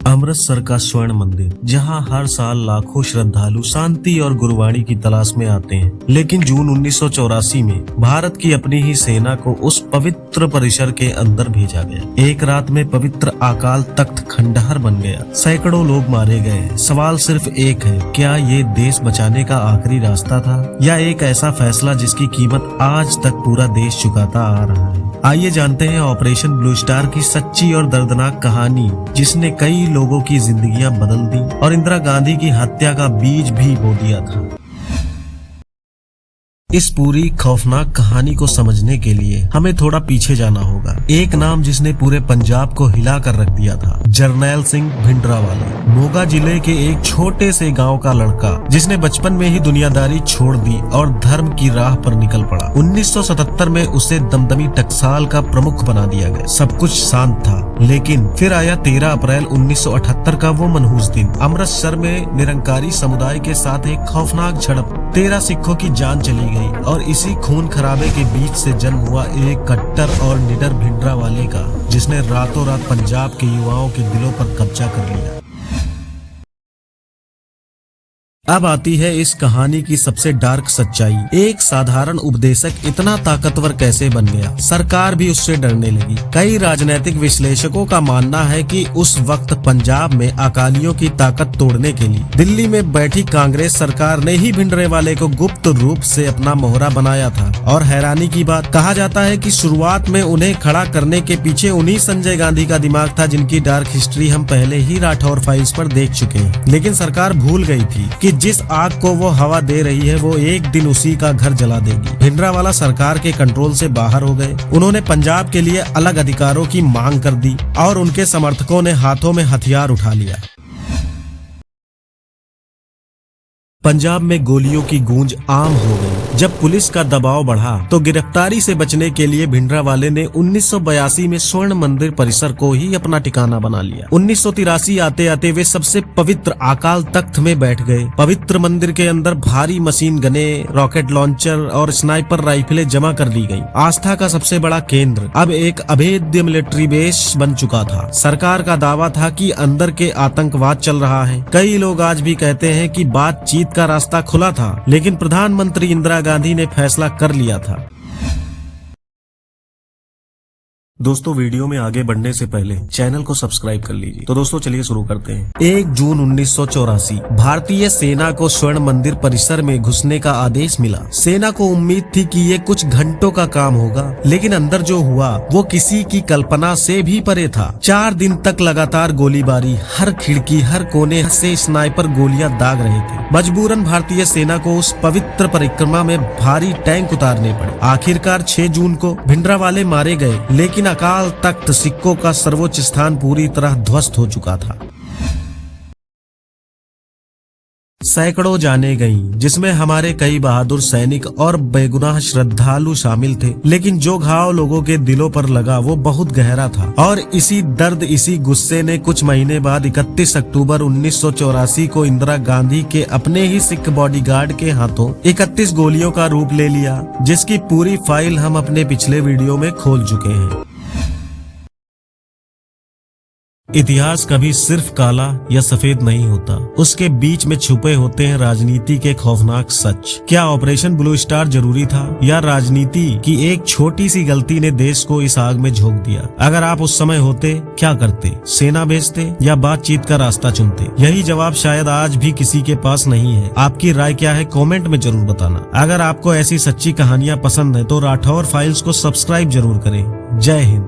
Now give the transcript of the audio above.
अमृतसर का स्वर्ण मंदिर, जहां हर साल लाखों श्रद्धालु शांति और गुरुवाणी की तलाश में आते हैं। लेकिन जून 1984 में भारत की अपनी ही सेना को उस पवित्र परिसर के अंदर भेजा गया। एक रात में पवित्र अकाल तख्त खंडहर बन गया, सैकड़ों लोग मारे गए। सवाल सिर्फ एक है, क्या ये देश बचाने का आखिरी रास्ता था या एक ऐसा फैसला जिसकी कीमत आज तक पूरा देश चुकाता आ रहा है। आइए जानते हैं ऑपरेशन ब्लू स्टार की सच्ची और दर्दनाक कहानी, जिसने कई लोगों की जिंदगियां बदल दी और इंदिरा गांधी की हत्या का बीज भी बो दिया था। इस पूरी खौफनाक कहानी को समझने के लिए हमें थोड़ा पीछे जाना होगा। एक नाम जिसने पूरे पंजाब को हिला कर रख दिया था, जरनैल सिंह भिंडरावाला। मोगा जिले के एक छोटे से गांव का लड़का, जिसने बचपन में ही दुनियादारी छोड़ दी और धर्म की राह पर निकल पड़ा। 1977 में उसे दमदमी टकसाल का प्रमुख बना दिया गया। सब कुछ शांत था, लेकिन फिर आया 13 अप्रैल 1978 का वो मनहूस दिन। अमृतसर में निरंकारी समुदाय के साथ एक खौफनाक झड़प, 13 सिखों की जान चली गई और इसी खून खराबे के बीच से जन्म हुआ एक कट्टर और निडर भिंडरावाले का, जिसने रातों रात पंजाब के युवाओं के दिलों पर कब्जा कर लिया। अब आती है इस कहानी की सबसे डार्क सच्चाई। एक साधारण उपदेशक इतना ताकतवर कैसे बन गया? सरकार भी उससे डरने लगी। कई राजनीतिक विश्लेषकों का मानना है कि उस वक्त पंजाब में अकालियों की ताकत तोड़ने के लिए दिल्ली में बैठी कांग्रेस सरकार ने ही भिंडरावाले को गुप्त रूप से अपना मोहरा बनाया था। और हैरानी की बात, कहा जाता है कि शुरुआत में उन्हें खड़ा करने के पीछे उन्हीं संजय गांधी का दिमाग था, जिनकी डार्क हिस्ट्री हम पहले ही राठौर फाइल्स पर देख चुके हैं। लेकिन सरकार भूल गई थी कि जिस आग को वो हवा दे रही है, वो एक दिन उसी का घर जला देगी। भिंडरावाला सरकार के कंट्रोल से बाहर हो गए। उन्होंने पंजाब के लिए अलग अधिकारों की मांग कर दी और उनके समर्थकों ने हाथों में हथियार उठा लिया। पंजाब में गोलियों की गूंज आम हो गई। जब पुलिस का दबाव बढ़ा तो गिरफ्तारी से बचने के लिए भिंडरावाले ने 1982 में स्वर्ण मंदिर परिसर को ही अपना ठिकाना बना लिया। 1983 आते आते वे सबसे पवित्र अकाल तख्त में बैठ गए। पवित्र मंदिर के अंदर भारी मशीन गने, रॉकेट लॉन्चर और स्नाइपर राइफलें जमा कर ली गयी। आस्था का सबसे बड़ा केंद्र अब एक अभेद्य मिलिट्री बेस बन चुका था। सरकार का दावा था कि अंदर के आतंकवाद चल रहा है। कई लोग आज भी कहते हैं कि बातचीत का रास्ता खुला था, लेकिन प्रधानमंत्री इंदिरा गांधी ने फैसला कर लिया था। दोस्तों, वीडियो में आगे बढ़ने से पहले चैनल को सब्सक्राइब कर लीजिए। तो दोस्तों चलिए शुरू करते हैं। 1 जून 1984 भारतीय सेना को स्वर्ण मंदिर परिसर में घुसने का आदेश मिला। सेना को उम्मीद थी कि ये कुछ घंटों का काम होगा, लेकिन अंदर जो हुआ वो किसी की कल्पना से भी परे था। 4 दिन तक लगातार गोलीबारी, हर खिड़की हर कोने से स्नाइपर गोलियां दाग रहे थे। मजबूरन भारतीय सेना को उस पवित्र परिक्रमा में भारी टैंक उतारने पड़े। आखिरकार 6 जून को भिंडरावाले मारे गए, लेकिन अकाल तख्त सिखों का सर्वोच्च स्थान पूरी तरह ध्वस्त हो चुका था। सैकड़ों जाने गईं, जिसमें हमारे कई बहादुर सैनिक और बेगुनाह श्रद्धालु शामिल थे। लेकिन जो घाव लोगों के दिलों पर लगा वो बहुत गहरा था। और इसी दर्द, इसी गुस्से ने कुछ महीने बाद 31 अक्टूबर 1984 को इंदिरा गांधी के अपने ही सिख बॉडीगार्ड के हाथों 31 गोलियों का रूप ले लिया, जिसकी पूरी फाइल हम अपने पिछले वीडियो में खोल चुके हैं। इतिहास कभी सिर्फ काला या सफेद नहीं होता, उसके बीच में छुपे होते हैं राजनीति के खौफनाक सच। क्या ऑपरेशन ब्लू स्टार जरूरी था या राजनीति की एक छोटी सी गलती ने देश को इस आग में झोंक दिया? अगर आप उस समय होते, क्या करते? सेना भेजते या बातचीत का रास्ता चुनते? यही जवाब शायद आज भी किसी के पास नहीं है। आपकी राय क्या है कमेंट में जरूर बताना। अगर आपको ऐसी सच्ची कहानियां पसंद है तो राठौर फाइल्स को सब्सक्राइब जरूर करें। जय हिंद।